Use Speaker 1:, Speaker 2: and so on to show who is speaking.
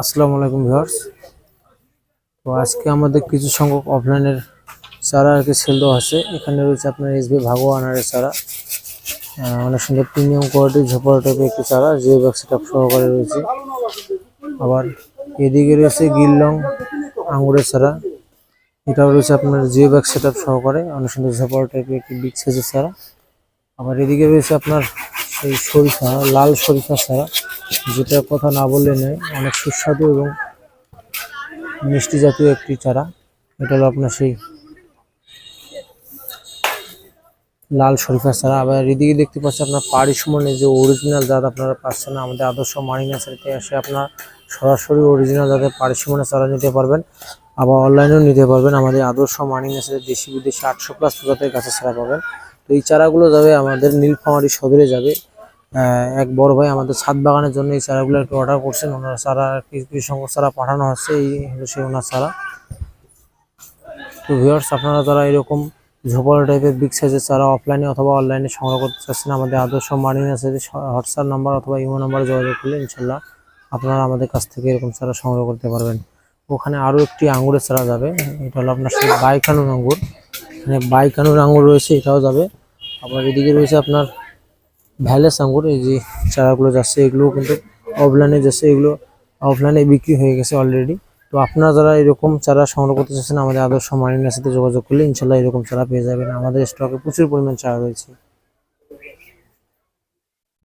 Speaker 1: আসসালামু আলাইকুম ভিউয়ার্স। তো আজকে আমাদের কিছু সংখ্যক অফলাইনের চারা আর কি সেল দেওয়া আছে। এখানে রয়েছে আপনার এসবি ভাগোয়ানারের চারা, অনেক সুন্দর প্রিমিয়াম কোয়ালিটির ঝোপার টাইপের একটি চারা, যে সেটআপ সহকারে রয়েছে। আবার এদিকে রয়েছে গিরলং আঙ্গুরের চারা, এটাও রয়েছে আপনার জিও ব্যাগ সেটআপ সহকারে, অনেক সুন্দর ঝোপার টাইপের একটি বিগ সাইজের চারা। আবার এদিকে রয়েছে আপনার সেই সরিষা, লাল সরিষা চারা, যেটা কথা না বললে নেই, অনেক সুস্বাদু এবং মিষ্টি জাতীয় একটি চারা। এটা হলো আপনার সেই লাল শরীফা চারা। আবার এদিকে দেখতে পাচ্ছি আপনার পাড়ি সুমনের যে অরিজিনাল জাত আপনারা পাচ্ছেন না, আমাদের আদর্শ মানি নার্সারিতে এসে আপনার সরাসরি অরিজিনাল জাতের পাড়ি সুমনের চারা নিতে পারবেন। আবার অনলাইনেও নিতে পারবেন। আমাদের আদর্শ মানি নার্সারি দেশি বিদেশি 800+ প্রজাতির গাছের চারা পাবেন। তো এই চারাগুলো যাবে আমাদের নীলফামারী সদরে যাবে। এক বড় ভাই আমাদের ছাদ বাগানের জন্য এই চারাগুলো একটু অর্ডার করছেন, ওনারা চারা কিছু সংখ্যক চারা পাঠানো হচ্ছে, এই হলো সেই ওনার চারা। তো ভিউয়ার্স, আপনারা যারা এরকম ঝোপালো টাইপের বিগ সাইজের চারা অফলাইনে অথবা অনলাইনে সংগ্রহ করতে চাচ্ছেন, আমাদের আদর্শ মানি নার্সারি হোয়াটসঅ্যাপ নাম্বার অথবা ইমো নাম্বারে যোগাযোগ করলে ইনশাল্লাহ আপনারা আমাদের কাছ থেকে এরকম চারা সংগ্রহ করতে পারবেন। ওখানে আরও একটি আঙ্গুরের চারা যাবে, এটা হলো আপনার সেই বাইকানুর আঙ্গুর। এখানে বাইকানুর আঙ্গুর রয়েছে, এটাও যাবে। আবার এদিকে রয়েছে আপনার ভ্যালেস আঙ্গুর, এই যে চারাগুলো যাচ্ছে এগুলোও কিন্তু অফলাইনে যাচ্ছে, এগুলো অফলাইনে বিক্রি হয়ে গেছে অলরেডি। তো আপনারা যারা এরকম চারা সংগ্রহ করতে চাচ্ছেন, আমাদের আদর্শ মানি নার্সারিতে যোগাযোগ করলে ইনশাল্লাহ এরকম চারা পেয়ে যাবেন। আমাদের স্টকে প্রচুর পরিমাণ চারা রয়েছে।